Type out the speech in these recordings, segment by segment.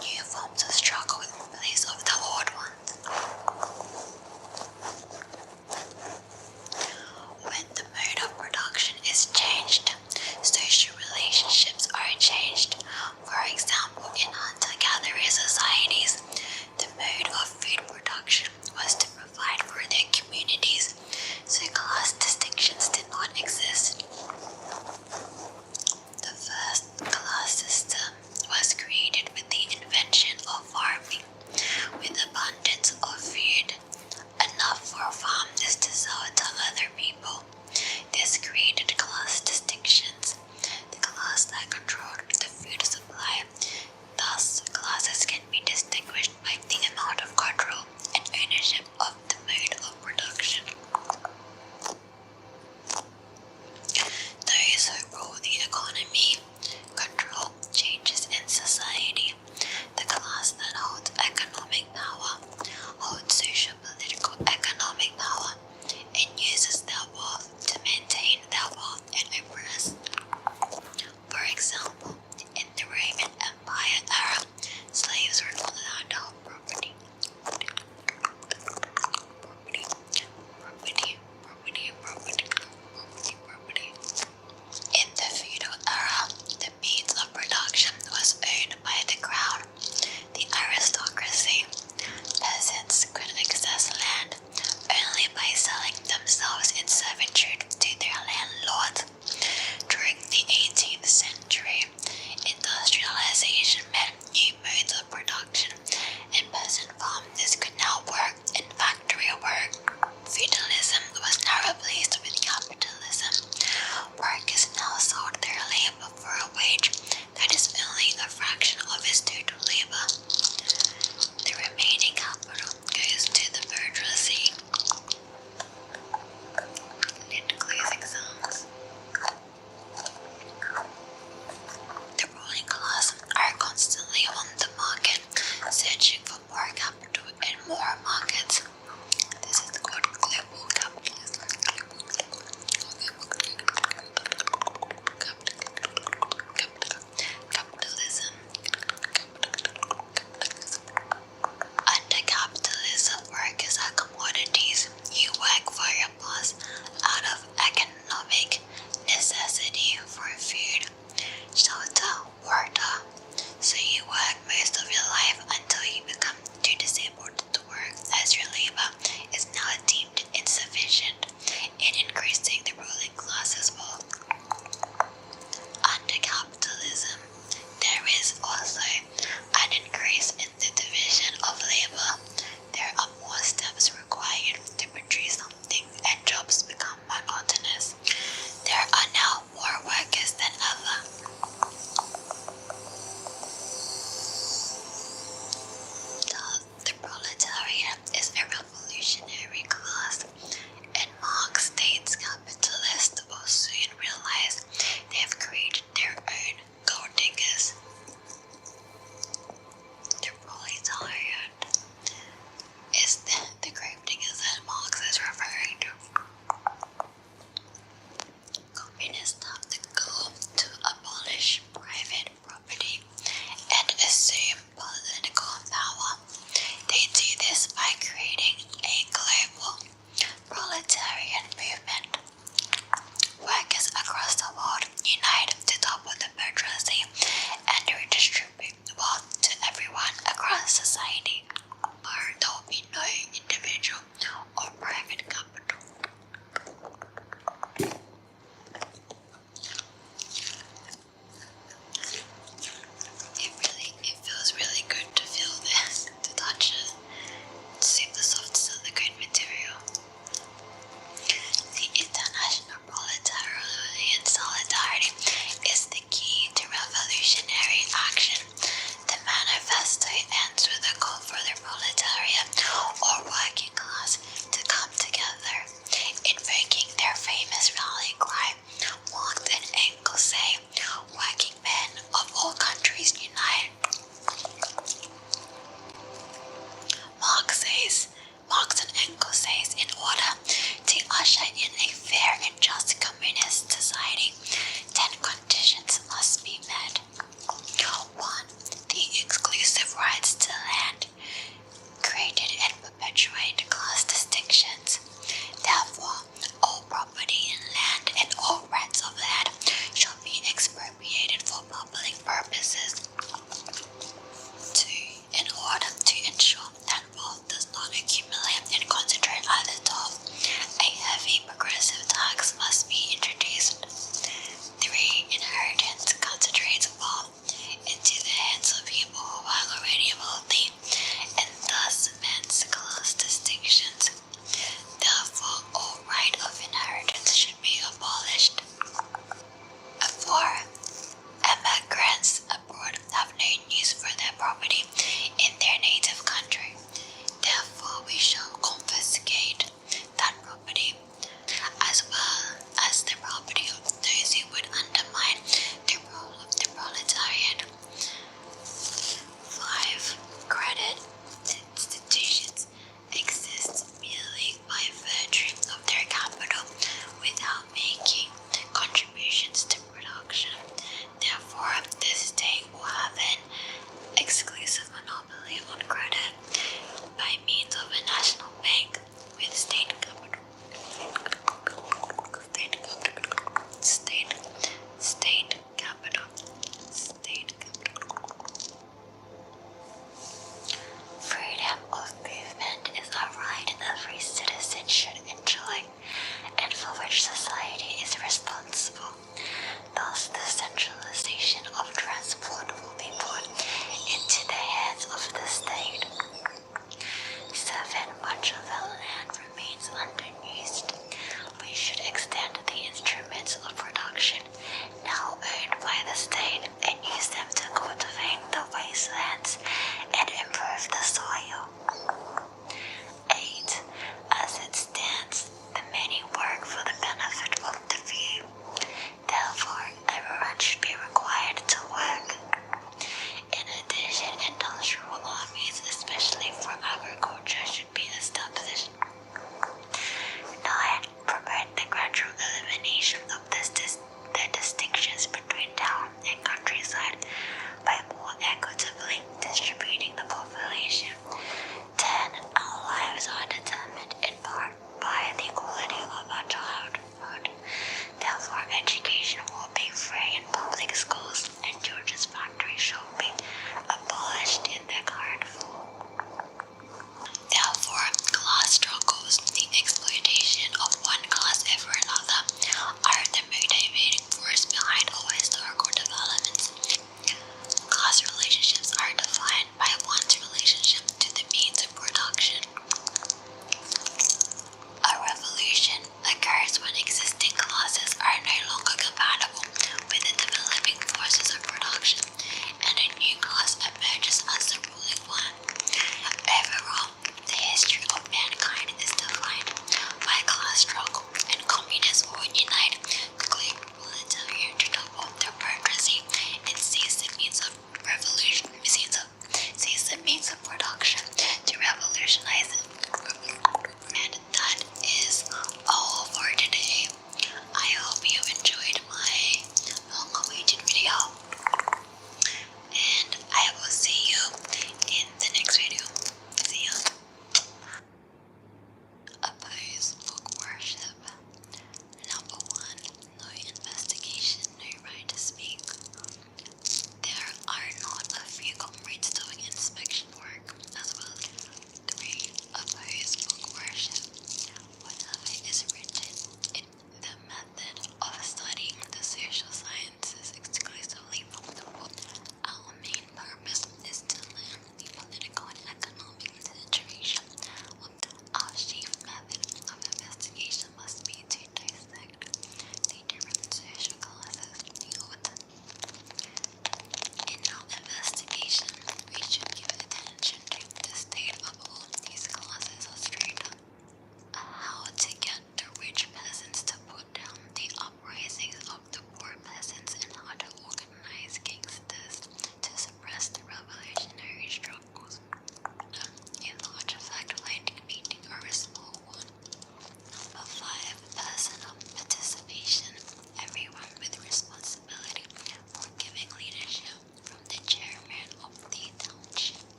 new forms of struggle in place of the old ones. When the mode of production is changed, social relationships are changed. For example, in hunter-gatherer societies, the mode of food production was to provide for their communities, so class distinctions did not exist. The first class system was created with the invention of farming, with abundance property in their native country. Therefore, we shall confiscate that property, as well as the property of those who would undermine the role of the proletariat. 5. Credit institutions exist merely by virtue of their capital without making contributions to production. Therefore, the state will have an exclusive monopoly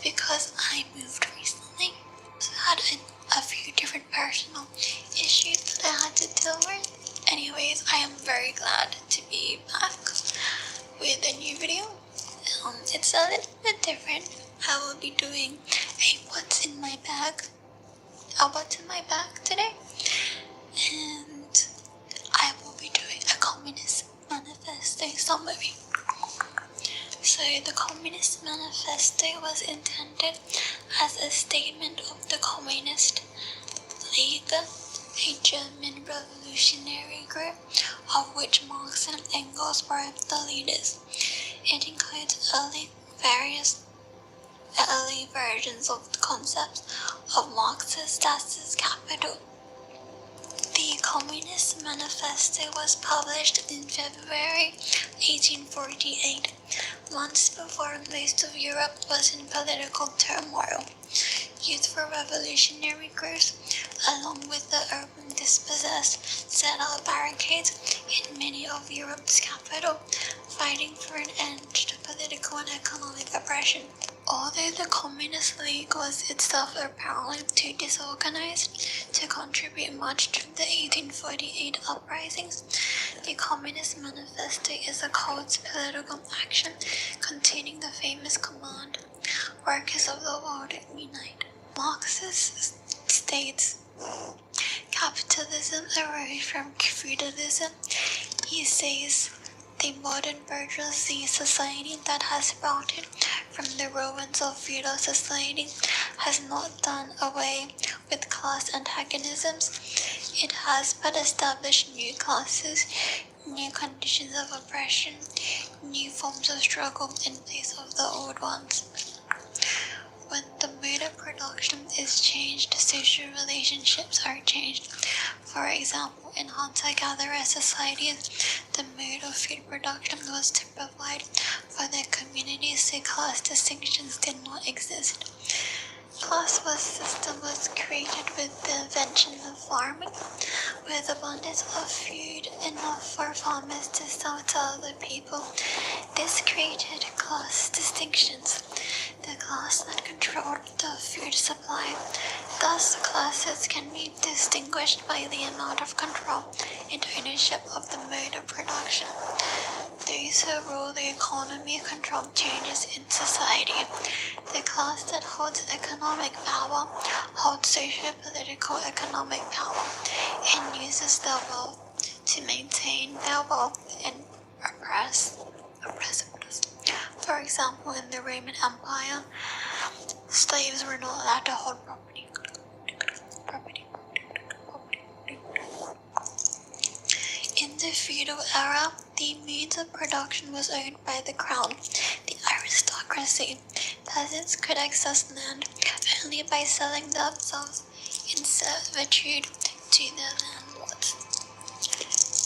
because I moved recently. So I had a few different personal issues that I had to deal with. Anyways, I am very glad to be back with a new video. It's a little bit different. I will be doing a what's in my bag today, and I will be doing a Communist Manifesto summary. So the Communist Manifesto was intended as a statement of the Communist League, a German revolutionary group of which Marx and Engels were the leaders. It includes early versions of the concepts of Marx's Das Kapital. The Communist Manifesto was published in February 1848, months before most of Europe was in political turmoil. Youth for revolutionary groups, along with the urban dispossessed, set out barricades in many of Europe's capital, fighting for an end to political and economic oppression. Although the Communist League was itself apparently too disorganized to contribute much to the 1848 uprisings, the Communist Manifesto is a code to political action containing the famous command, "Workers of the world, unite." Marxist states capitalism arose from feudalism. He says the modern bourgeoisie society that has sprouted from the ruins of feudal society has not done away with class antagonisms. It has but established new classes, new conditions of oppression, new forms of struggle in place of the old ones. When the mode of production is changed, social relationships are changed. For example, in hunter-gatherer societies, the mode of food production was to provide for their communities, so class distinctions did not exist. Class system was created with the invention of farming, with abundance of food enough for farmers to sell to other people. This created class distinctions. The class that controlled the food supply. Thus, classes can be distinguished by the amount of control and ownership of the mode of production. Those who rule the economy control changes in society. The class that holds economic power holds social, political, economic power and uses their wealth to maintain their wealth and oppress others. For example, in the Roman Empire, slaves were not allowed to hold property. In the feudal era, the means of production was owned by the crown, the aristocracy. Peasants could access land only by selling themselves in servitude to their landlords.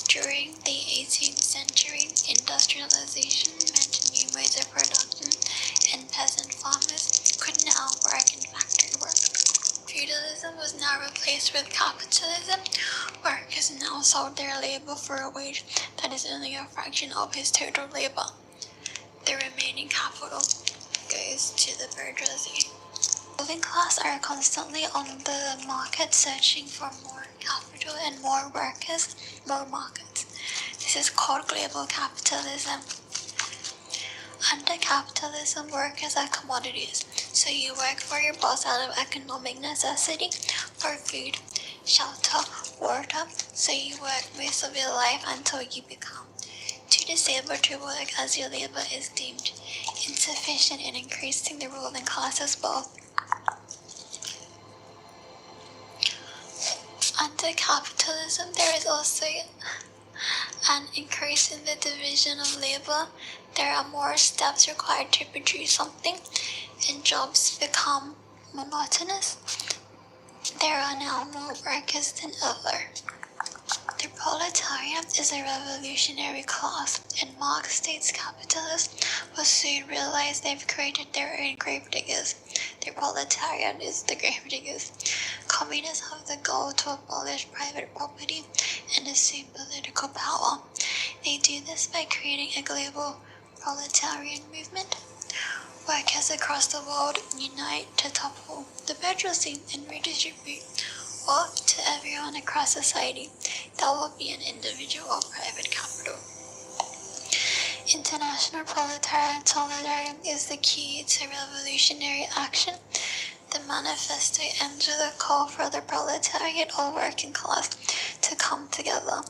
During the 18th century, industrialization meant new modes of production, and peasant farmers could now work in factory work. Feudalism was now replaced with capitalism. Workers now sold their labor for a wage that is only a fraction of his total labor. The remaining capital goes to the bourgeoisie. Ruling class are constantly on the market searching for more capital and more workers, more markets. This is called global capitalism. Under capitalism, workers are commodities, so you work for your boss out of economic necessity for food, shelter, water, so you work most of your life until you become too disabled to work, as your labor is deemed insufficient in increasing the ruling class's wealth. Under capitalism, there is also an increase in the division of labor. There are more steps required to produce something, and jobs become monotonous. There are now more workers than ever. The proletariat is a revolutionary class, and Marx states capitalists will soon realize they've created their own gravediggers. The proletariat is the gravediggers. Communists have the goal to abolish private property and assume political power. They do this by creating a global proletarian movement. Workers across the world unite to topple the bureaucracy and redistribute wealth to everyone across society. That will be an individual or private capital. International proletarian solidarity is the key to revolutionary action. The Manifesto ends with a call for the proletariat or working class to come together.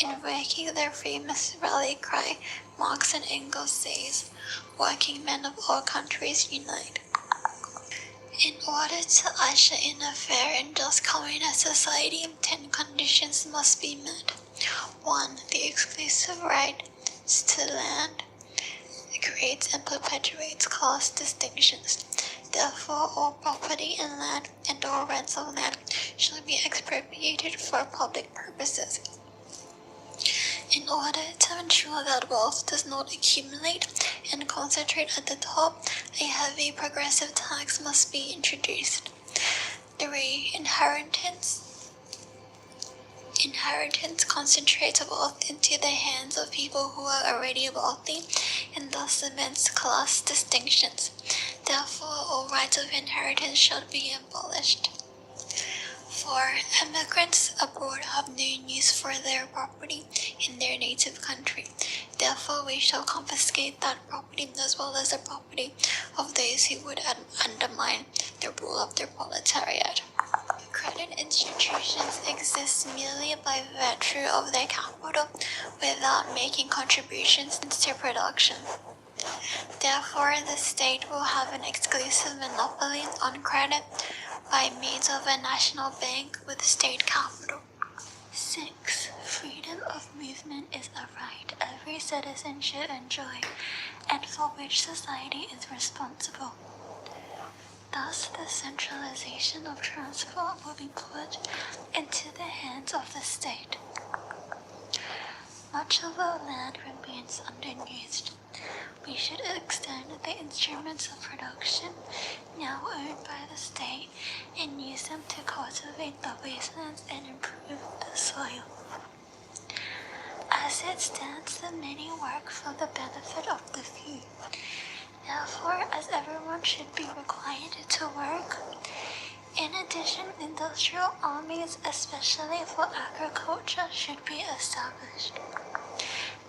Invoking their famous rally cry, Marx and Engels says, "Working men of all countries unite." In order to usher in a fair and just communist society, 10 conditions must be met. 1. The exclusive rights to land creates and perpetuates class distinctions. Therefore, all property in land and all rents of land shall be expropriated for public purposes. In order to ensure that wealth does not accumulate and concentrate at the top, a heavy progressive tax must be introduced. 3. Inheritance concentrates wealth into the hands of people who are already wealthy and thus cements class distinctions. Therefore, all rights of inheritance shall be abolished. 4. Immigrants abroad have no use for their property in their native country. Therefore, we shall confiscate that property as well as the property of those who would undermine the rule of the proletariat. Credit institutions exist merely by virtue of their capital without making contributions to production. Therefore, the state will have an exclusive monopoly on credit by means of a national bank with state capital. 6. Freedom of movement is a right every citizen should enjoy and for which society is responsible. Thus, the centralization of transport will be put into the hands of the state. Much of our land remains underused. We should extend the instruments of production now owned by the state and use them to cultivate the wastelands and improve the soil. As it stands, the many work for the benefit of the few. Therefore, as everyone should be required to work, in addition, industrial armies, especially for agriculture, should be established.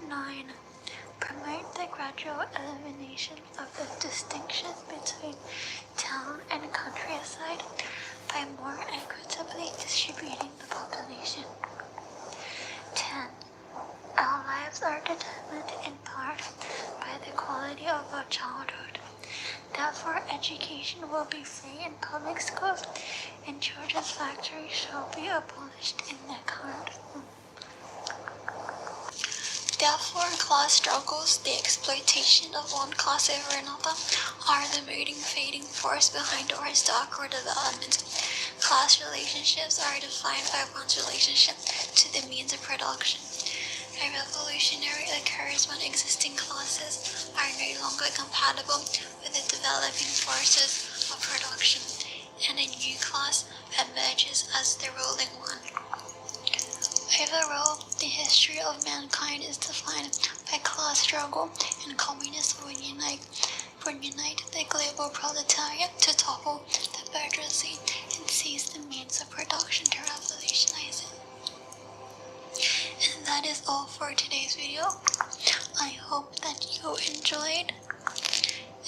9. Promote the gradual elimination of the distinction between town and countryside by more equitably distributing the population. 10. Our lives are determined in part by the quality of our childhood. Therefore, education will be free in public schools, and children's factories shall be abolished in their current form. Therefore, class struggles, the exploitation of one class over another, are the motivating force behind our historical development. Class relationships are defined by one's relationship to the means of production. A revolutionary occurs when existing classes are no longer compatible with the developing forces of production, and a new class emerges as the ruling one. Overall, the history of mankind is defined by class struggle, and communists will unite the global proletariat to topple the bourgeoisie and seize the means of production to revolutionize it. And that is all for today's video. I hope that you enjoyed,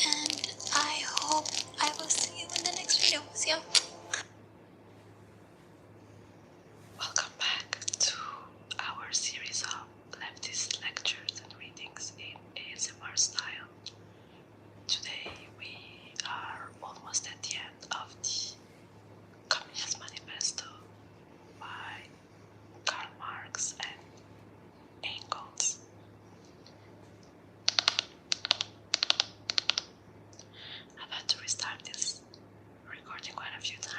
and I hope I will see you in the next video. See ya. Welcome back to our series of leftist lectures and readings in ASMR style. Today we are almost at the end of the Communist Manifesto by Karl Marx and Engels. I've had to restart this recording quite a few times.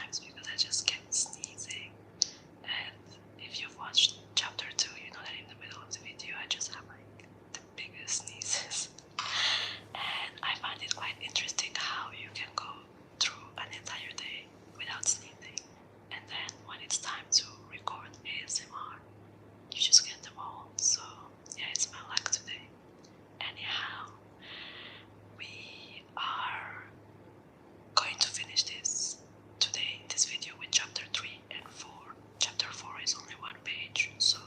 finish this today in this video with chapter 3 and 4. Chapter 4 is only 1 page, so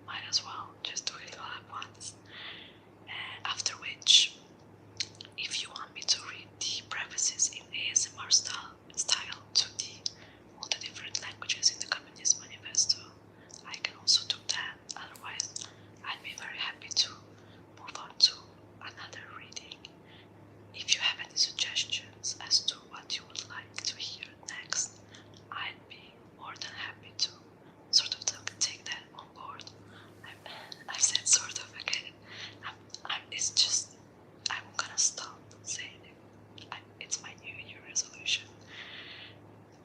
might as well just do it all at once. After which, if you want me to read the prefaces in ASMR style to all the different languages in the Communist Manifesto, I can also do that. Otherwise, I'd be very happy to move on to another reading. If you have any suggestions as to what you would like to hear next, I'd be more than happy to sort of take that on board. I've said sort of again. It's just, I'm gonna stop saying it. It's my New Year resolution.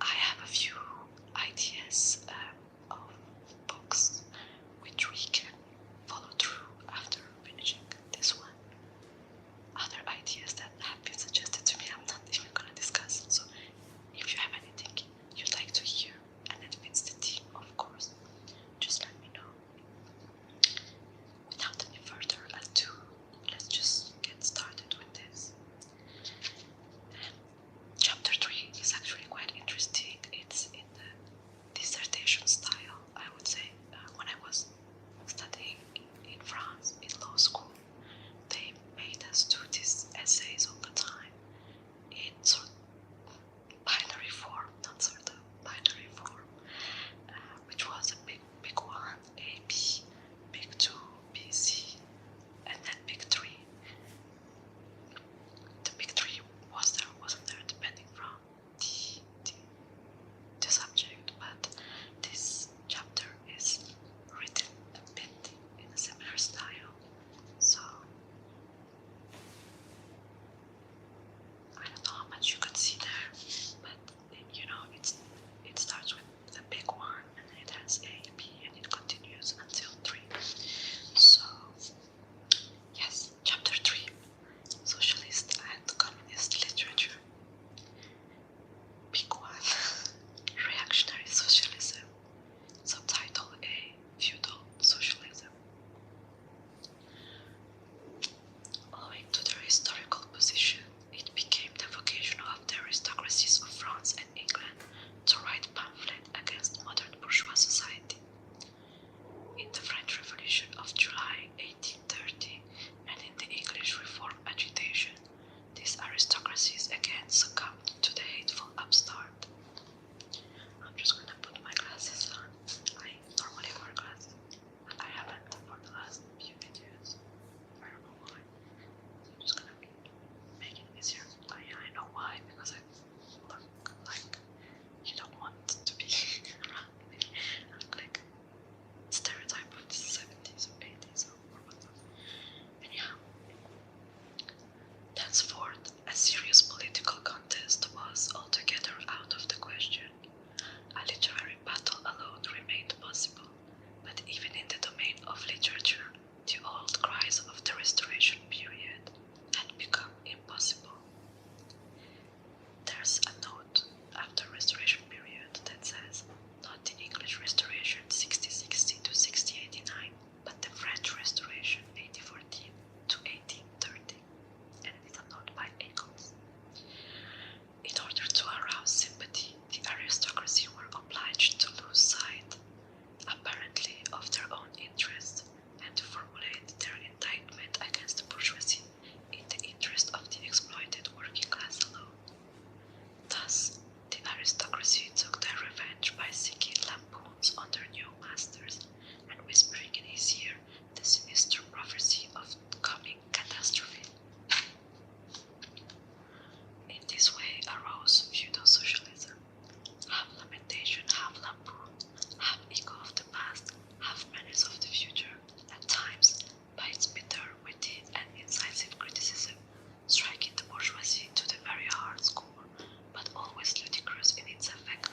I have a few ideas of books which we can follow through after finishing this one. Other ideas that have been suggested to me, I'm not even gonna discuss. So if you have anything you'd like to hear and it fits the theme, of course, just let me know. Without any further ado, let's just get started with this. Chapter 3 is actually quite interesting. It's in the dissertation style, I would say. When I was studying in France in law school, they made us do these essays all the time in sort of binary form, not sort of binary form, which was a big one, A, B, big 2, B, C, and then big 3. The big 3 was there or wasn't there, depending from the subject, but this chapter is written a bit in a similar style. So I don't know how much you could see there, but it starts with the big one and it has A, B, and it continues until 3. So yes, chapter 3, Socialist and Communist Literature. Big one, Reactionary Socialism. Subtitle A, Feudal Socialism. Owing to their historical position, it became the vocation of the aristocracies of France and England to write pamphlets against modern bourgeois society. In the French Revolution of July 1830 and in the English Reform agitation, these aristocracies again succumbed to the hateful upstart. I'm just gonna put my glasses on. I normally wear glasses, but I haven't for the last few videos. I don't know why. I'm just gonna make it easier. I know why, because I look like you don't want to be around me. I look like stereotype of the 70s or 80s or whatnot. Anyhow, thenceforth, a serious political contest was altogether out of the question. A literary battle alone remained possible, but even in the domain of literature, the old cries of the Restoration period had become impossible. There's a note after Restoration period that says, not the English Restoration 1660 to 1689, but the French Restoration 1814 to 1830, and it's a note by Eccles. In order to arouse sympathy, the aristocracy were obliged to lose sight, apparently, of their own interests, and to formulate their indictment against the bourgeoisie in the interest of the exploited working class alone. Thus, the aristocracy took their revenge by singing lampoons on their new masters and whispering in his ear the sinister prophecy of coming catastrophe. In this way arose feudal socialism, half lamentation, half lampoon, half echo of the past, half menace of the future, at times, by its bitter, witty, and incisive criticism, striking the bourgeoisie to the very heart's core, but always ludicrous in its effect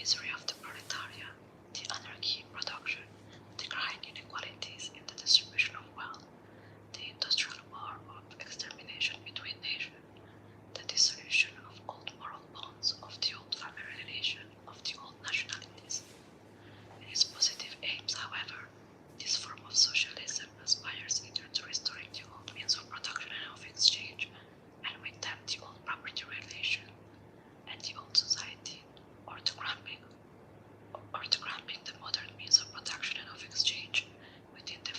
misery of the proletariat, the anarchy in production, the growing inequalities in the distribution of wealth, the industrial war of extermination between nations, the dissolution of old moral bonds, of the old family relation, of the old nationalities. In its positive aims, however, this form of socialism aspires either to restoring the old means of production and of exchange, and with them the old property relation and the old society, or to cramping the modern means of production and of exchange within the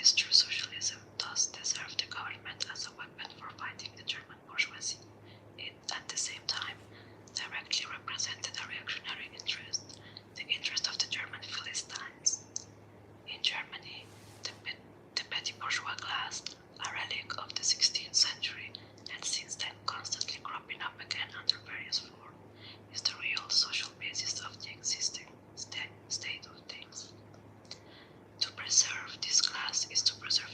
is true socialism does deserve the government as a weapon for fighting the German bourgeoisie. It, at the same time, directly represented a reactionary interest, the interest of the German Philistines. In Germany, the petty bourgeois class, a relic of the 16th century, and since then constantly cropping up again under various forms, is the real social basis of the existing state of things. To preserve this class is to preserve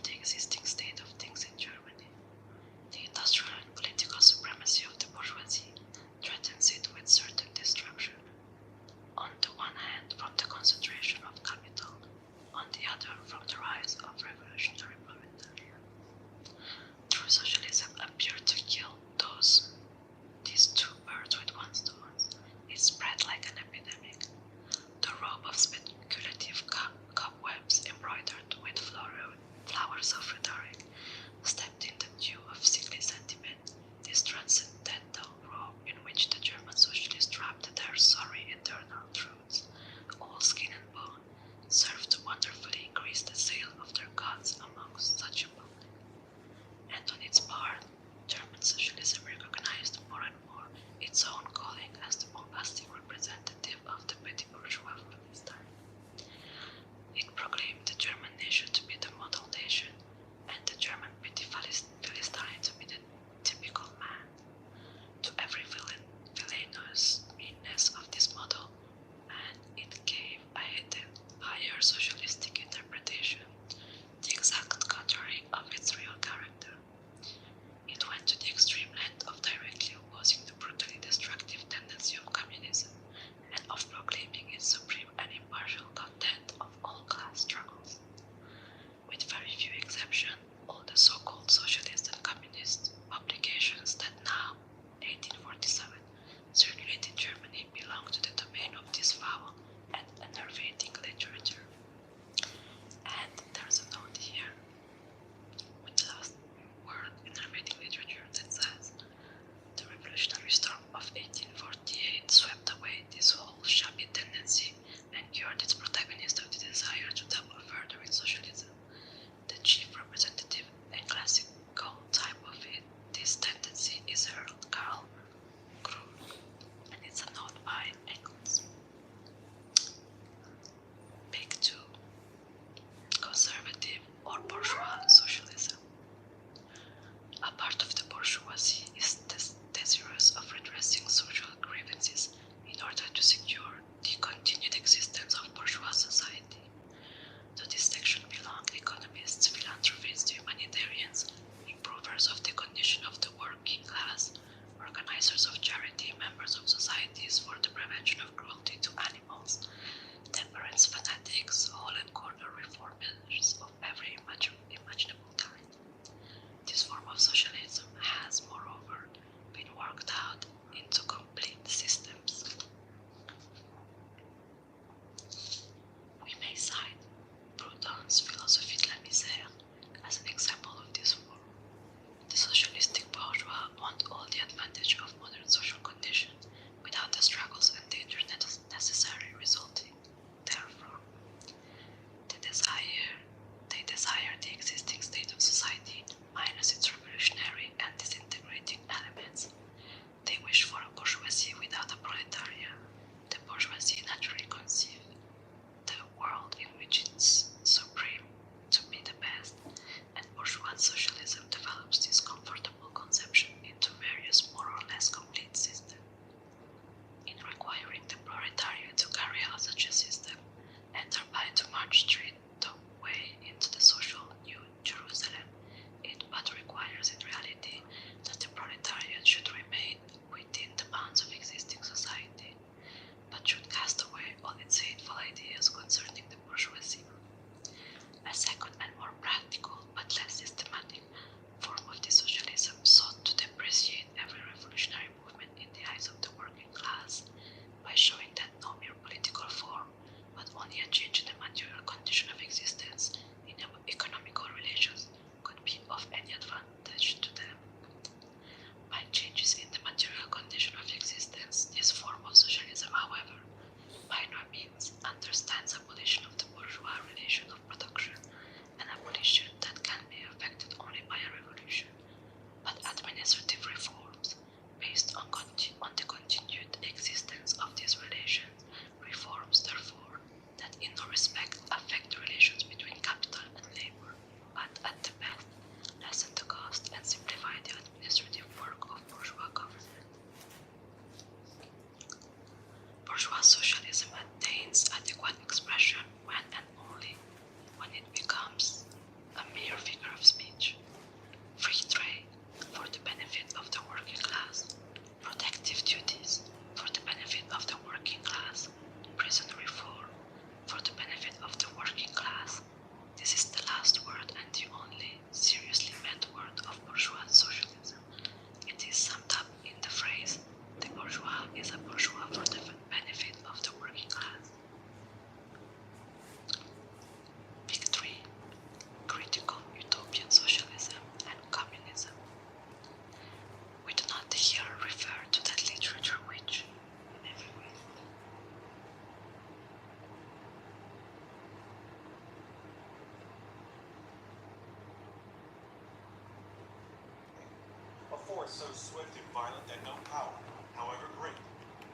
force so swift and violent that no power, however great,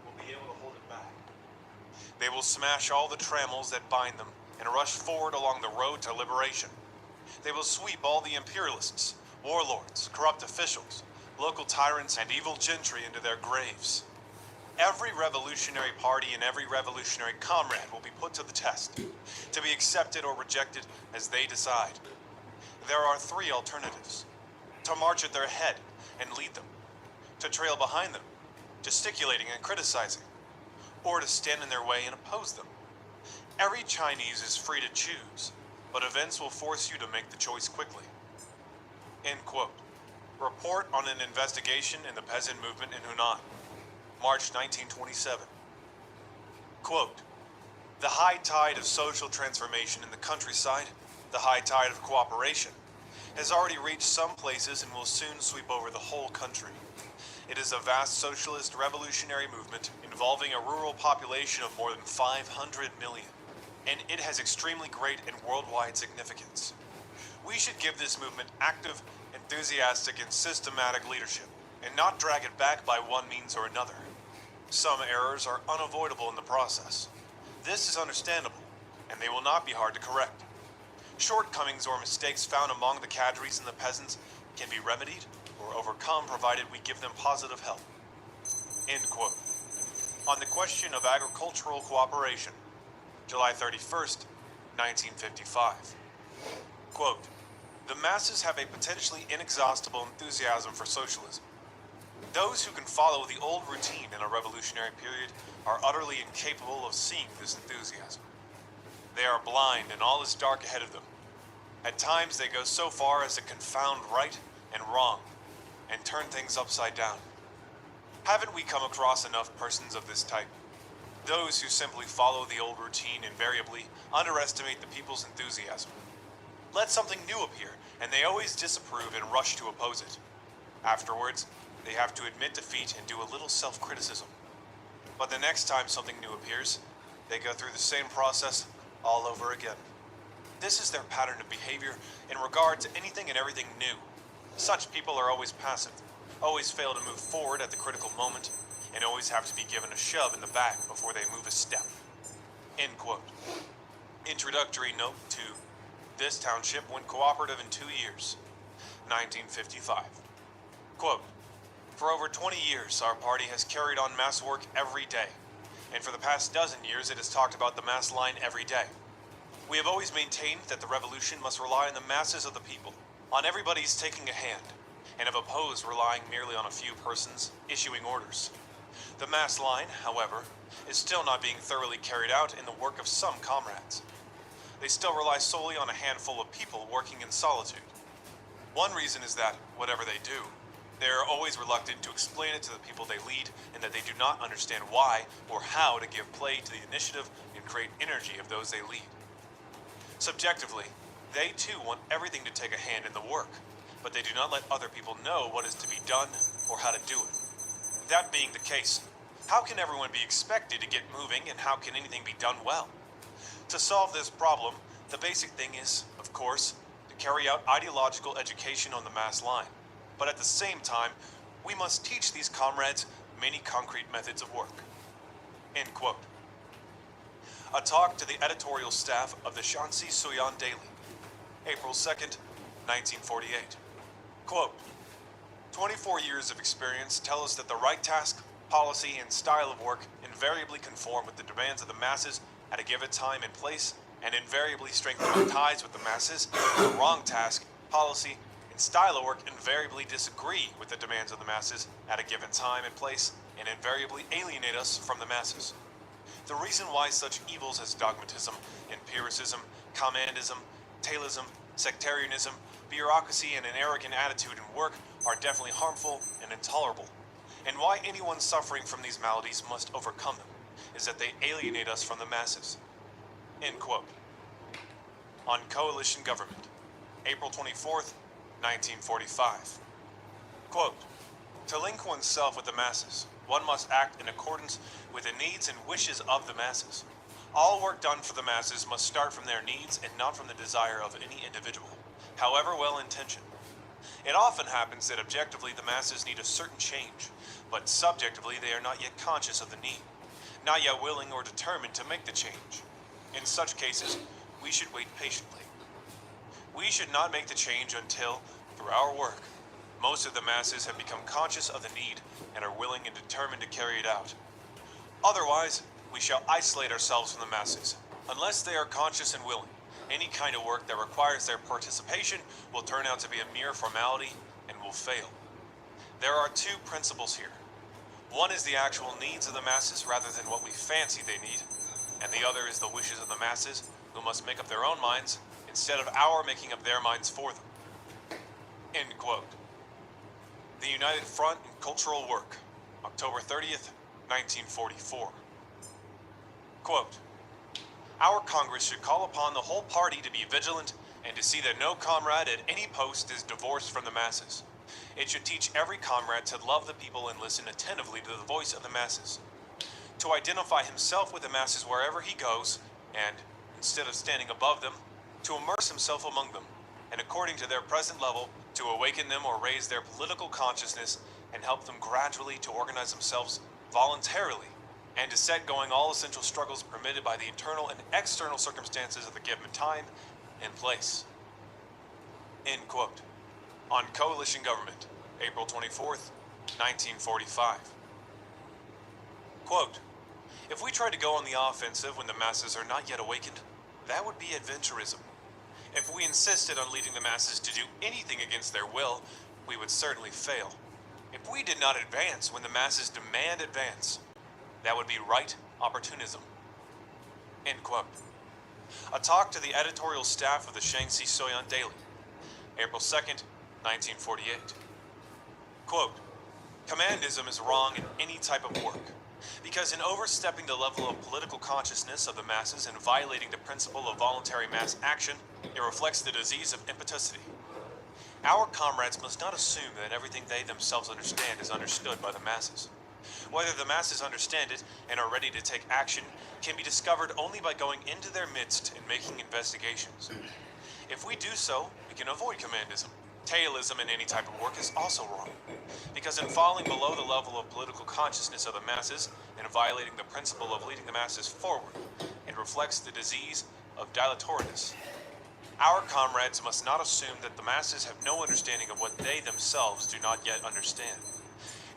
will be able to hold it back. They will smash all the trammels that bind them and rush forward along the road to liberation. They will sweep all the imperialists, warlords, corrupt officials, local tyrants, and evil gentry into their graves. Every revolutionary party and every revolutionary comrade will be put to the test, to be accepted or rejected as they decide. There are three alternatives: to march at their head and lead them, to trail behind them, gesticulating and criticizing, or to stand in their way and oppose them. Every Chinese is free to choose, but events will force you to make the choice quickly. End quote. Report on an investigation in the peasant movement in Hunan, March 1927. Quote, the high tide of social transformation in the countryside, the high tide of cooperation, has already reached some places and will soon sweep over the whole country. It is a vast socialist revolutionary movement involving a rural population of more than 500 million, and it has extremely great and worldwide significance. We should give this movement active, enthusiastic, and systematic leadership, and not drag it back by one means or another. Some errors are unavoidable in the process. This is understandable, and they will not be hard to correct. Shortcomings or mistakes found among the cadres and the peasants can be remedied or overcome provided we give them positive help. End quote. On the question of agricultural cooperation, July 31st, 1955. Quote, the masses have a potentially inexhaustible enthusiasm for socialism. Those who can follow the old routine in a revolutionary period are utterly incapable of seeing this enthusiasm. They are blind and all is dark ahead of them. At times they go so far as to confound right and wrong and turn things upside down. Haven't we come across enough persons of this type? Those who simply follow the old routine invariably underestimate the people's enthusiasm. Let something new appear, and they always disapprove and rush to oppose it. Afterwards, they have to admit defeat and do a little self-criticism. But the next time something new appears, they go through the same process all over again. This is their pattern of behavior in regard to anything and everything new. Such people are always passive, always fail to move forward at the critical moment, and always have to be given a shove in the back before they move a step. End quote. Introductory note to this township went cooperative in 2 years, 1955. Quote, for over 20 years, our party has carried on mass work every day, and for the past dozen years it has talked about the mass line every day. We have always maintained that the revolution must rely on the masses of the people, on everybody's taking a hand, and have opposed relying merely on a few persons issuing orders. The mass line, however, is still not being thoroughly carried out in the work of some comrades. They still rely solely on a handful of people working in solitude. One reason is that, whatever they do, they are always reluctant to explain it to the people they lead, and that they do not understand why or how to give play to the initiative and create energy of those they lead. Subjectively, they too want everything to take a hand in the work, but they do not let other people know what is to be done or how to do it. That being the case, how can everyone be expected to get moving, and how can anything be done well? To solve this problem, the basic thing is, of course, to carry out ideological education on the mass line. But at the same time, we must teach these comrades many concrete methods of work. End quote. A talk to the editorial staff of the Shanxi Suyan Daily, April 2nd, 1948. Quote, 24 years of experience tell us that the right task, policy, and style of work invariably conform with the demands of the masses at a given time and place, and invariably strengthen our ties with the masses. The wrong task, policy, and style of work invariably disagree with the demands of the masses at a given time and place, and invariably alienate us from the masses. The reason why such evils as dogmatism, empiricism, commandism, tailism, sectarianism, bureaucracy, and an arrogant attitude in work are definitely harmful and intolerable, and why anyone suffering from these maladies must overcome them, is that they alienate us from the masses. End quote. On Coalition Government, April 24th, 1945. Quote, to link oneself with the masses, one must act in accordance with the needs and wishes of the masses. All work done for the masses must start from their needs and not from the desire of any individual, however well intentioned. It often happens that objectively the masses need a certain change, but subjectively they are not yet conscious of the need, not yet willing or determined to make the change. In such cases, we should wait patiently. We should not make the change until, through our work, most of the masses have become conscious of the need and are willing and determined to carry it out. Otherwise, we shall isolate ourselves from the masses. Unless they are conscious and willing, any kind of work that requires their participation will turn out to be a mere formality and will fail. There are two principles here. One is the actual needs of the masses rather than what we fancy they need, and the other is the wishes of the masses, who must make up their own minds instead of our making up their minds for them. End quote. The United Front in Cultural Work, October 30th, 1944. Quote, our Congress should call upon the whole party to be vigilant and to see that no comrade at any post is divorced from the masses. It should teach every comrade to love the people and listen attentively to the voice of the masses, to identify himself with the masses wherever he goes, and, instead of standing above them, to immerse himself among them, and according to their present level, to awaken them or raise their political consciousness and help them gradually to organize themselves voluntarily, and to set going all essential struggles permitted by the internal and external circumstances of the given time and place. End quote. On Coalition Government, April 24th, 1945. Quote, if we tried to go on the offensive when the masses are not yet awakened, that would be adventurism. If we insisted on leading the masses to do anything against their will, we would certainly fail. If we did not advance when the masses demand advance, that would be right opportunism. End quote. A talk to the editorial staff of the Shaanxi Soyun Daily, April 2nd, 1948. Quote, commandism is wrong in any type of work, because in overstepping the level of political consciousness of the masses and violating the principle of voluntary mass action, it reflects the disease of impetuosity. Our comrades must not assume that everything they themselves understand is understood by the masses. Whether the masses understand it and are ready to take action can be discovered only by going into their midst and making investigations. If we do so, we can avoid commandism. Tailism in any type of work is also wrong, because in falling below the level of political consciousness of the masses and violating the principle of leading the masses forward, it reflects the disease of dilatoriness. Our comrades must not assume that the masses have no understanding of what they themselves do not yet understand.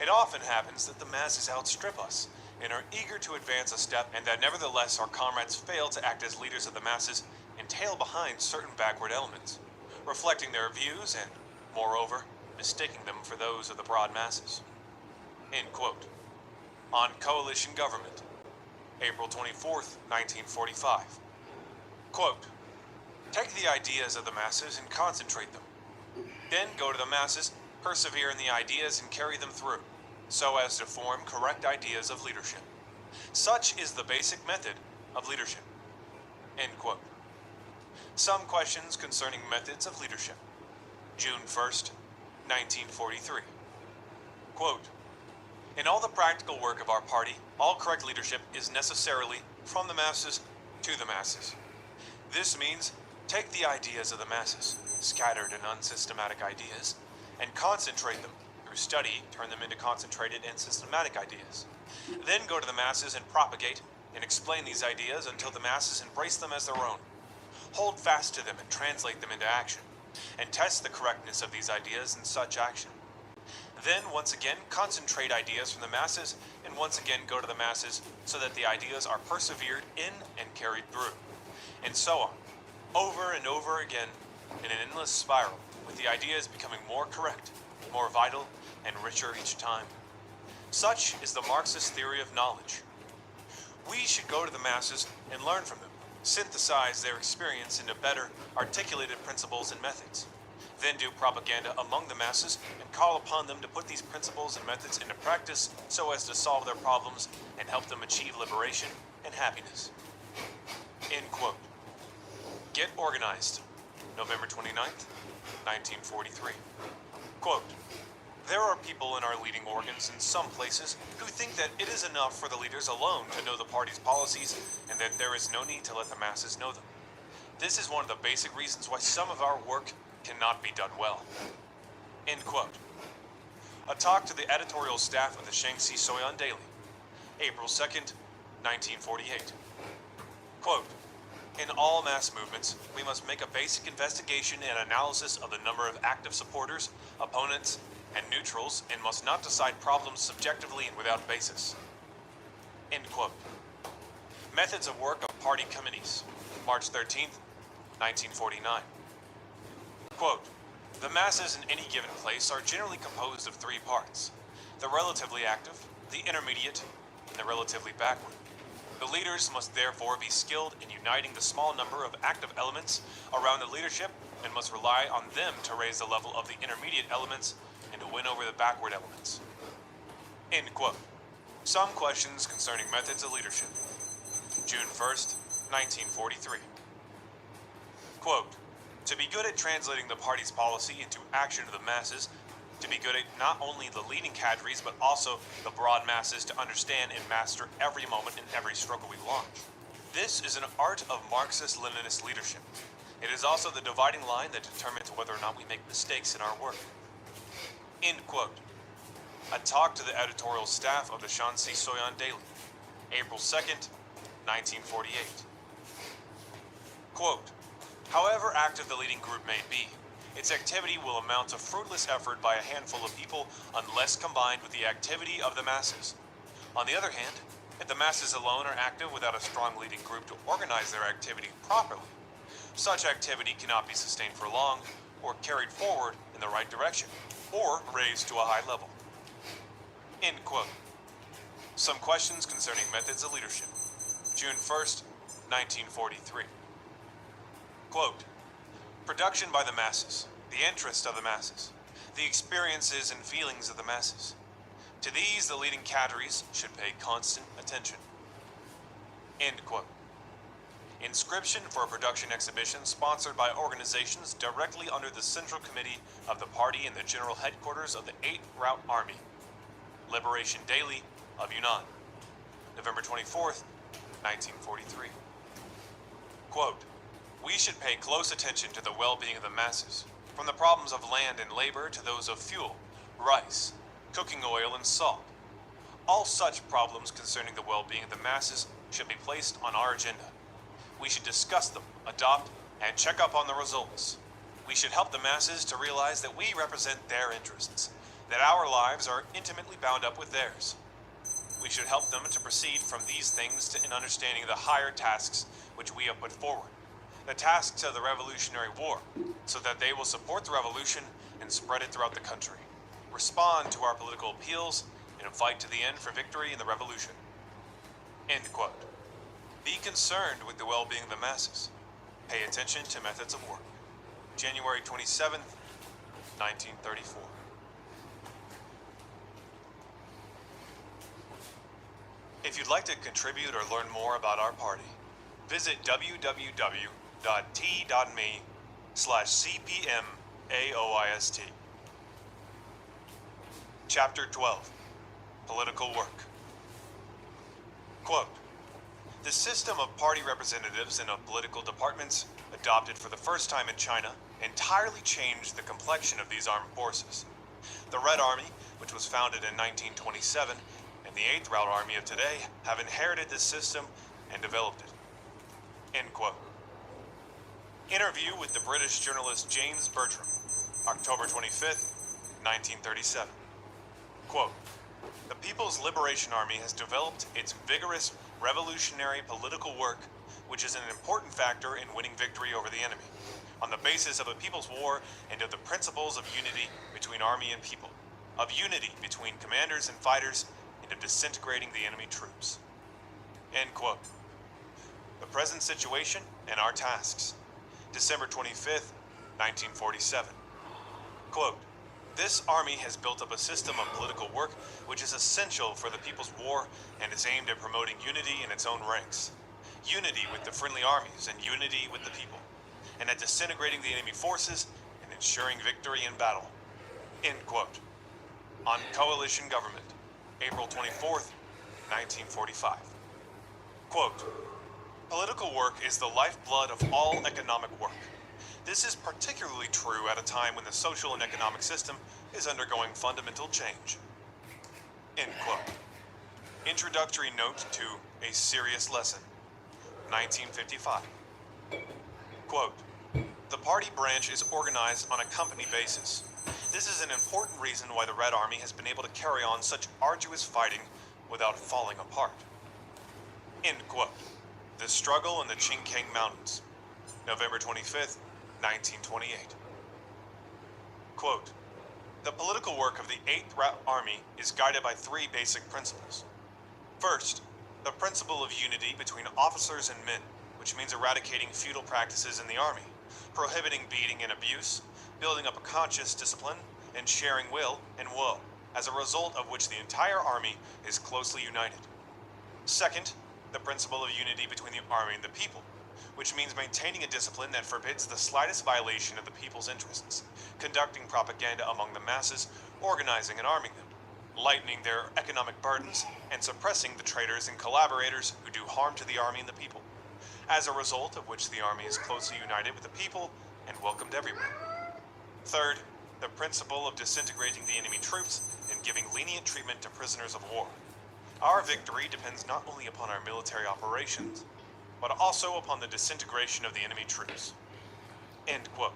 It often happens that the masses outstrip us and are eager to advance a step, and that nevertheless our comrades fail to act as leaders of the masses and tail behind certain backward elements, reflecting their views and, moreover, mistaking them for those of the broad masses. End quote. On Coalition Government, April 24th, 1945. Quote, take the ideas of the masses and concentrate them. Then go to the masses, persevere in the ideas and carry them through, so as to form correct ideas of leadership. Such is the basic method of leadership. End quote. Some questions concerning methods of leadership. June 1st, 1943. Quote, in all the practical work of our party, all correct leadership is necessarily from the masses to the masses. This means take the ideas of the masses, scattered and unsystematic ideas, and concentrate them. Through study, turn them into concentrated and systematic ideas. Then go to the masses and propagate and explain these ideas until the masses embrace them as their own. Hold fast to them and translate them into action, and test the correctness of these ideas in such action. Then, once again, concentrate ideas from the masses, and once again go to the masses so that the ideas are persevered in and carried through, and so on, over and over again, in an endless spiral, with the ideas becoming more correct, more vital, and richer each time. Such is the Marxist theory of knowledge. We should go to the masses and learn from them, synthesize their experience into better, articulated principles and methods, then do propaganda among the masses and call upon them to put these principles and methods into practice so as to solve their problems and help them achieve liberation and happiness. End quote. Get organized, November 29th, 1943. Quote, there are people in our leading organs in some places who think that it is enough for the leaders alone to know the party's policies and that there is no need to let the masses know them. This is one of the basic reasons why some of our work cannot be done well. End quote. A talk to the editorial staff of the Shaanxi Soyan Daily, April 2nd, 1948. Quote, in all mass movements, we must make a basic investigation and analysis of the number of active supporters, opponents, and neutrals, and must not decide problems subjectively and without basis. End quote. Methods of work of party committees, March 13th, 1949. Quote, the masses in any given place are generally composed of three parts: the relatively active, the intermediate, and the relatively backward. The leaders must therefore be skilled in uniting the small number of active elements around the leadership and must rely on them to raise the level of the intermediate elements and to win over the backward elements. End quote. Some questions concerning methods of leadership. June 1st, 1943. Quote, to be good at translating the party's policy into action of the masses, to be good at not only the leading cadres but also the broad masses to understand and master every moment and every struggle we launch. This is an art of Marxist-Leninist leadership. It is also the dividing line that determines whether or not we make mistakes in our work. End quote. A talk to the editorial staff of the Shaanxi Soyan Daily, April 2nd, 1948. Quote, however active the leading group may be, its activity will amount to fruitless effort by a handful of people unless combined with the activity of the masses. On the other hand, if the masses alone are active without a strong leading group to organize their activity properly, such activity cannot be sustained for long or carried forward in the right direction or raised to a high level. End quote. Some questions concerning methods of leadership. June 1st, 1943. Quote, production by the masses, the interest of the masses, the experiences and feelings of the masses. To these, the leading cadres should pay constant attention. End quote. Inscription for a production exhibition sponsored by organizations directly under the Central Committee of the Party in the General Headquarters of the 8th Route Army, Liberation Daily of Yunnan, November 24th, 1943. Quote, we should pay close attention to the well-being of the masses, from the problems of land and labor to those of fuel, rice, cooking oil, and salt. All such problems concerning the well-being of the masses should be placed on our agenda. We should discuss them, adopt, and check up on the results. We should help the masses to realize that we represent their interests, that our lives are intimately bound up with theirs. We should help them to proceed from these things to an understanding of the higher tasks which we have put forward, the tasks of the Revolutionary War, so that they will support the revolution and spread it throughout the country, respond to our political appeals, and fight to the end for victory in the revolution. End quote. Be concerned with the well-being of the masses. Pay attention to methods of work. January 27th, 1934. If you'd like to contribute or learn more about our party, visit www.t.me/CPMAOIST. Chapter 12. Political Work. Quote, the system of party representatives and of political departments, adopted for the first time in China, entirely changed the complexion of these armed forces. The Red Army, which was founded in 1927, and the 8th Route Army of today have inherited this system and developed it. End quote. Interview with the British journalist James Bertram, October 25th, 1937. Quote, the People's Liberation Army has developed its vigorous revolutionary political work, which is an important factor in winning victory over the enemy, on the basis of a people's war and of the principles of unity between army and people, of unity between commanders and fighters, and of disintegrating the enemy troops. End quote. The present situation and our tasks. December 25th, 1947. Quote, this army has built up a system of political work which is essential for the people's war and is aimed at promoting unity in its own ranks. Unity with the friendly armies and unity with the people, and at disintegrating the enemy forces and ensuring victory in battle. End quote. On coalition government, April 24th, 1945. Quote, political work is the lifeblood of all economic work. This is particularly true at a time when the social and economic system is undergoing fundamental change. End quote. Introductory note to A Serious Lesson, 1955. Quote, the party branch is organized on a company basis. This is an important reason why the Red Army has been able to carry on such arduous fighting without falling apart. End quote. The Struggle in the Chinkang Mountains, November 25th, 1928. Quote, the political work of the 8th Army is guided by three basic principles. First, the principle of unity between officers and men, which means eradicating feudal practices in the army, prohibiting beating and abuse, building up a conscious discipline, and sharing will and woe, as a result of which the entire army is closely united. Second, the principle of unity between the army and the people, which means maintaining a discipline that forbids the slightest violation of the people's interests, conducting propaganda among the masses, organizing and arming them, lightening their economic burdens, and suppressing the traitors and collaborators who do harm to the army and the people, as a result of which the army is closely united with the people and welcomed everywhere. Third, the principle of disintegrating the enemy troops and giving lenient treatment to prisoners of war. Our victory depends not only upon our military operations, but also upon the disintegration of the enemy troops. End quote.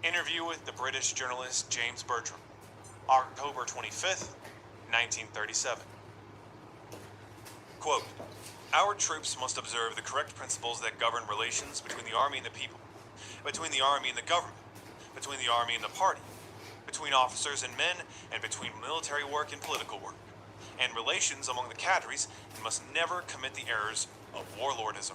Interview with the British journalist James Bertram, October 25th, 1937. Quote, our troops must observe the correct principles that govern relations between the army and the people, between the army and the government, between the army and the party, between officers and men, and between military work and political work, and relations among the cadres, and must never commit the errors of warlordism.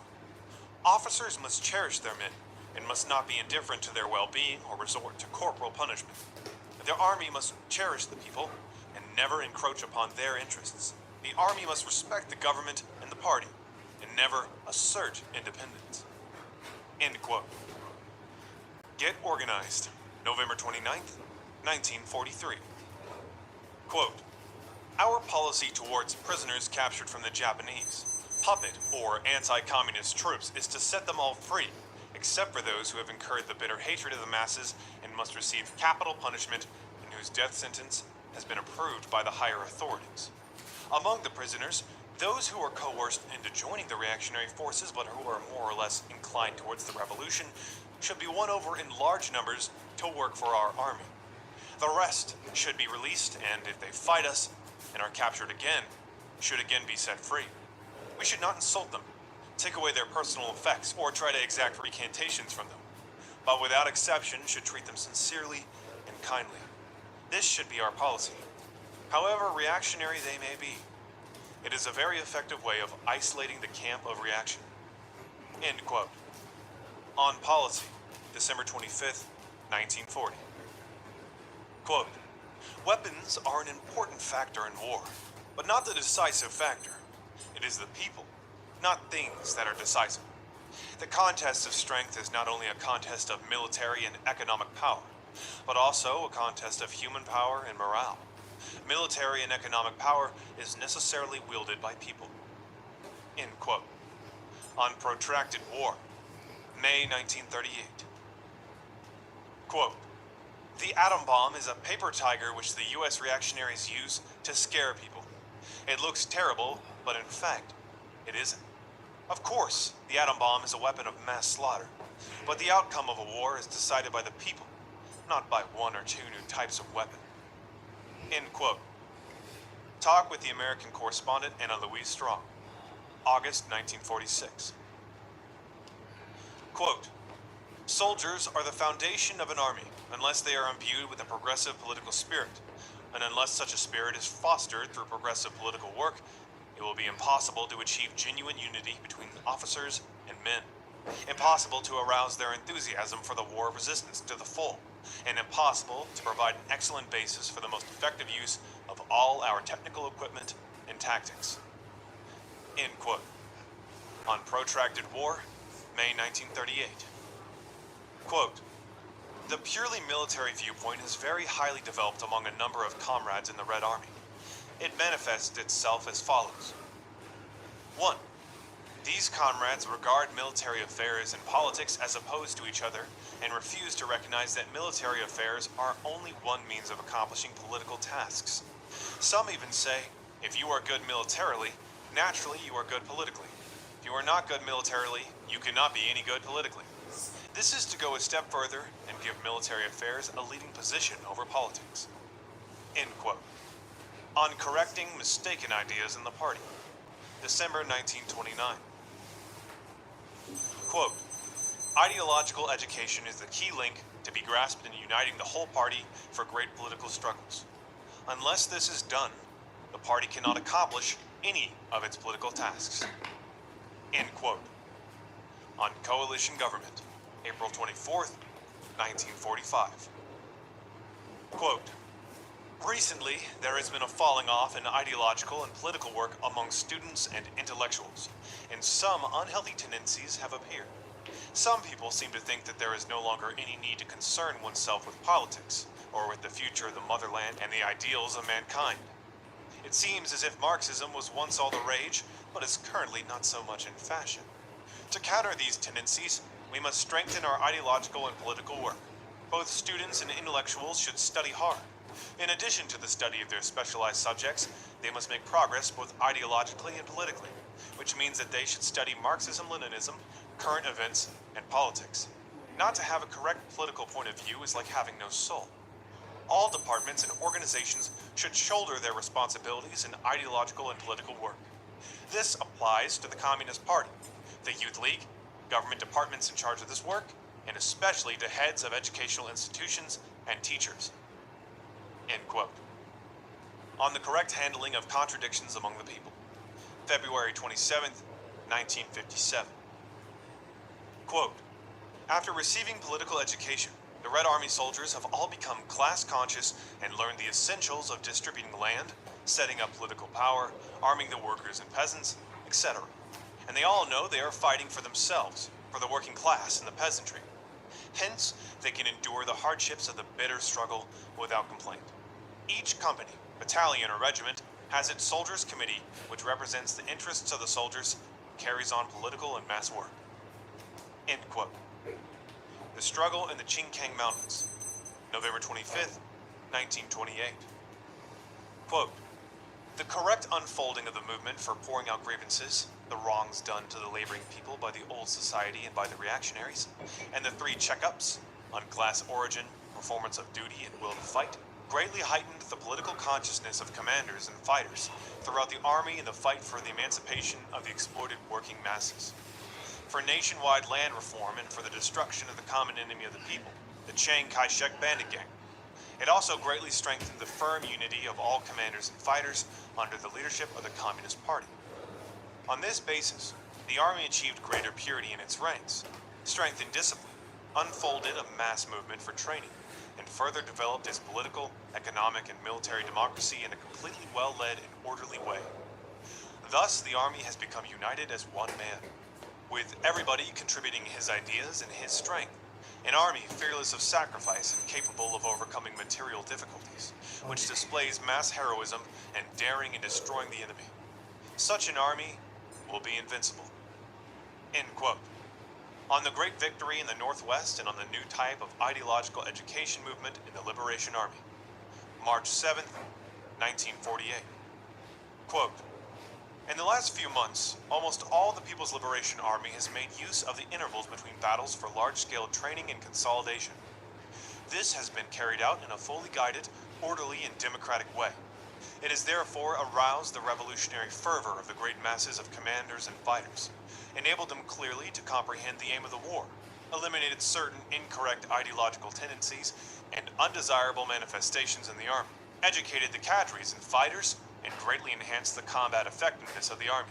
Officers must cherish their men, and must not be indifferent to their well-being or resort to corporal punishment. The army must cherish the people, and never encroach upon their interests. The army must respect the government and the party, and never assert independence. End quote. Get Organized, November 29th, 1943. Quote, our policy towards prisoners captured from the Japanese, puppet or anti-communist troops is to set them all free, except for those who have incurred the bitter hatred of the masses and must receive capital punishment and whose death sentence has been approved by the higher authorities. Among the prisoners, those who are coerced into joining the reactionary forces but who are more or less inclined towards the revolution should be won over in large numbers to work for our army. The rest should be released, and if they fight us and are captured again, should again be set free. We should not insult them, take away their personal effects, or try to exact recantations from them, but without exception should treat them sincerely and kindly. This should be our policy. However reactionary they may be, it is a very effective way of isolating the camp of reaction. End quote. On Policy, December 25th, 1940. Quote, weapons are an important factor in war, but not the decisive factor. It is the people, not things, that are decisive. The contest of strength is not only a contest of military and economic power, but also a contest of human power and morale. Military and economic power is necessarily wielded by people. End quote. On Protracted War, May 1938. Quote, the atom bomb is a paper tiger which the U.S. reactionaries use to scare people. It looks terrible, but in fact, it isn't. Of course, the atom bomb is a weapon of mass slaughter, but the outcome of a war is decided by the people, not by one or two new types of weapon. End quote. Talk with the American correspondent Anna Louise Strong, August 1946. Quote, soldiers are the foundation of an army unless they are imbued with a progressive political spirit, and unless such a spirit is fostered through progressive political work, it will be impossible to achieve genuine unity between officers and men, impossible to arouse their enthusiasm for the war of resistance to the full, and impossible to provide an excellent basis for the most effective use of all our technical equipment and tactics. End quote. On Protracted War, May 1938. Quote, the purely military viewpoint is very highly developed among a number of comrades in the Red Army. It manifests itself as follows. 1. These comrades regard military affairs and politics as opposed to each other and refuse to recognize that military affairs are only one means of accomplishing political tasks. Some even say, if you are good militarily, naturally you are good politically. If you are not good militarily, you cannot be any good politically. This is to go a step further and give military affairs a leading position over politics. End quote. On correcting mistaken ideas in the party. December 1929. Quote, ideological education is the key link to be grasped in uniting the whole party for great political struggles. Unless this is done, the party cannot accomplish any of its political tasks. End quote. On coalition government, April 24th, 1945. Quote, recently, there has been a falling off in ideological and political work among students and intellectuals, and some unhealthy tendencies have appeared. Some people seem to think that there is no longer any need to concern oneself with politics, or with the future of the motherland and the ideals of mankind. It seems as if Marxism was once all the rage, but is currently not so much in fashion. To counter these tendencies, we must strengthen our ideological and political work. Both students and intellectuals should study hard. In addition to the study of their specialized subjects, they must make progress both ideologically and politically, which means that they should study Marxism-Leninism, current events, and politics. Not to have a correct political point of view is like having no soul. All departments and organizations should shoulder their responsibilities in ideological and political work. This applies to the Communist Party, the Youth League, government departments in charge of this work, and especially to heads of educational institutions and teachers. End quote. On the correct handling of contradictions among the people. February 27th, 1957. Quote, after receiving political education, the Red Army soldiers have all become class conscious and learned the essentials of distributing land, setting up political power, arming the workers and peasants, etc. And they all know they are fighting for themselves, for the working class and the peasantry. Hence, they can endure the hardships of the bitter struggle without complaint. Each company, battalion, or regiment has its soldiers' committee, which represents the interests of the soldiers and carries on political and mass work. End quote. The struggle in the Qingkang Mountains, November 25th, 1928. Quote, the correct unfolding of the movement for pouring out grievances, the wrongs done to the laboring people by the old society and by the reactionaries, and the three checkups on class origin, performance of duty, and will to fight, greatly heightened the political consciousness of commanders and fighters throughout the army in the fight for the emancipation of the exploited working masses, for nationwide land reform, and for the destruction of the common enemy of the people, the Chiang Kai-shek bandit gang. It also greatly strengthened the firm unity of all commanders and fighters under the leadership of the Communist Party. On this basis, the army achieved greater purity in its ranks, strengthened discipline, unfolded a mass movement for training, and further developed its political, economic, and military democracy in a completely well-led and orderly way. Thus, the army has become united as one man, with everybody contributing his ideas and his strength. An army fearless of sacrifice and capable of overcoming material difficulties, which displays mass heroism and daring in destroying the enemy. Such an army will be invincible. End quote. On the great victory in the Northwest and on the new type of ideological education movement in the Liberation Army. March 7th, 1948. Quote, in the last few months, almost all the People's Liberation Army has made use of the intervals between battles for large-scale training and consolidation. This has been carried out in a fully guided, orderly, and democratic way. It has therefore aroused the revolutionary fervor of the great masses of commanders and fighters, enabled them clearly to comprehend the aim of the war, eliminated certain incorrect ideological tendencies and undesirable manifestations in the army, educated the cadres and fighters, and greatly enhanced the combat effectiveness of the army.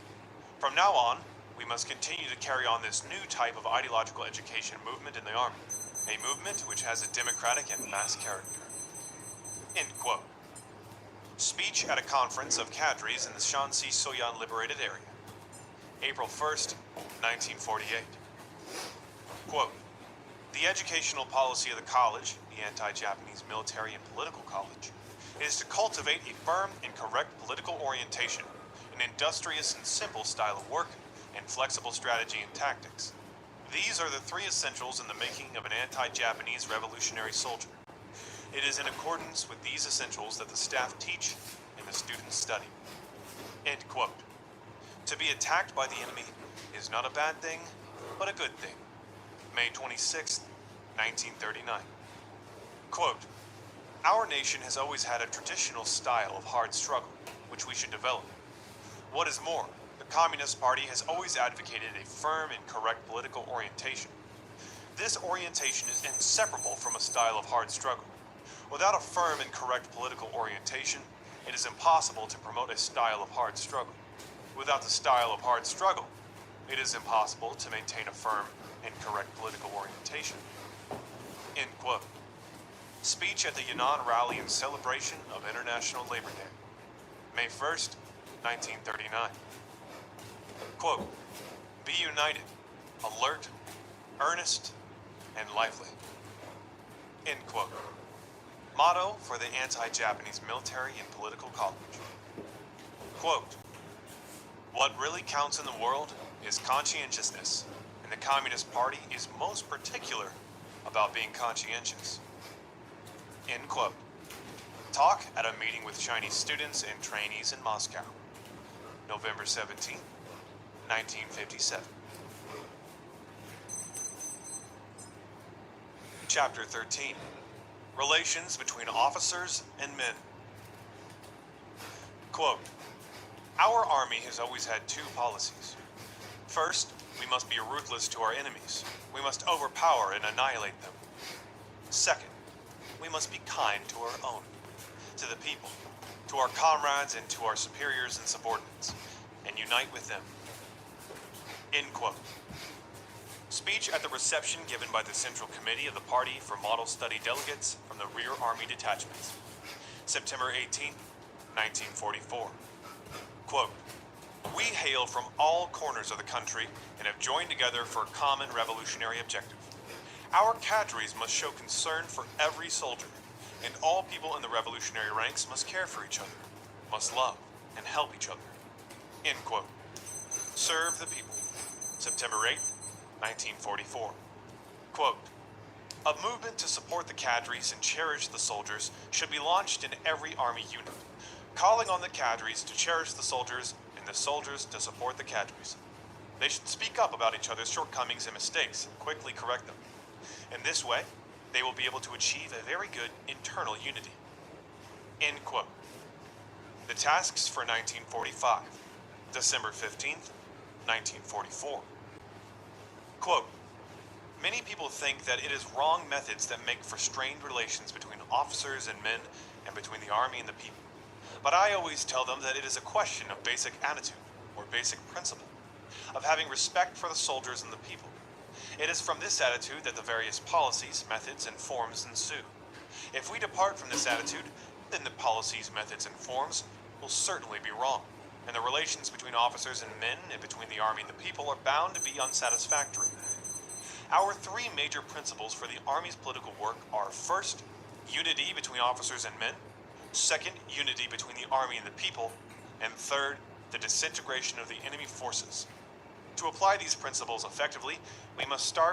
From now on, we must continue to carry on this new type of ideological education movement in the army, a movement which has a democratic and mass character. End quote. Speech at a conference of cadres in the Shanxi Soyan liberated area, April 1st, 1948. Quote, the educational policy of the college, the anti-Japanese military and political college, is to cultivate a firm and correct political orientation, an industrious and simple style of work, and flexible strategy and tactics. These are the three essentials in the making of an anti-Japanese revolutionary soldier. It is in accordance with these essentials that the staff teach and the students study. End quote. To be attacked by the enemy is not a bad thing, but a good thing. May 26, 1939. Quote, our nation has always had a traditional style of hard struggle, which we should develop. What is more, the Communist Party has always advocated a firm and correct political orientation. This orientation is inseparable from a style of hard struggle. Without a firm and correct political orientation, it is impossible to promote a style of hard struggle. Without the style of hard struggle, it is impossible to maintain a firm and correct political orientation. End quote. Speech at the Yunnan rally in celebration of International Labor Day, May 1st, 1939. Quote, be united, alert, earnest, and lively. End quote. Motto for the anti-Japanese military and political college. Quote, what really counts in the world is conscientiousness, and the Communist Party is most particular about being conscientious. End quote. Talk at a meeting with Chinese students and trainees in Moscow, November 17, 1957. Chapter 13. Relations between officers and men. Quote, our army has always had two policies. First, we must be ruthless to our enemies. We must overpower and annihilate them. Second, we must be kind to our own, to the people, to our comrades and to our superiors and subordinates, and unite with them. End quote. Speech at the reception given by the Central Committee of the Party for Model Study delegates from the Rear Army Detachments, September 18, 1944. Quote, we hail from all corners of the country and have joined together for a common revolutionary objective. Our cadres must show concern for every soldier, and all people in the revolutionary ranks must care for each other, must love and help each other. End quote. Serve the people. September 8, 1944. Quote, a movement to support the cadres and cherish the soldiers should be launched in every army unit, calling on the cadres to cherish the soldiers and the soldiers to support the cadres. They should speak up about each other's shortcomings and mistakes and quickly correct them. In this way, they will be able to achieve a very good internal unity. End quote. The tasks for 1945, December 15th, 1944. Quote, many people think that it is wrong methods that make for strained relations between officers and men and between the army and the people. But I always tell them that it is a question of basic attitude, or basic principle, of having respect for the soldiers and the people. It is from this attitude that the various policies, methods, and forms ensue. If we depart from this attitude, then the policies, methods, and forms will certainly be wrong, and the relations between officers and men and between the army and the people are bound to be unsatisfactory. Our three major principles for the Army's political work are: first, unity between officers and men; second, unity between the Army and the people; and third, the disintegration of the enemy forces. To apply these principles effectively, we must start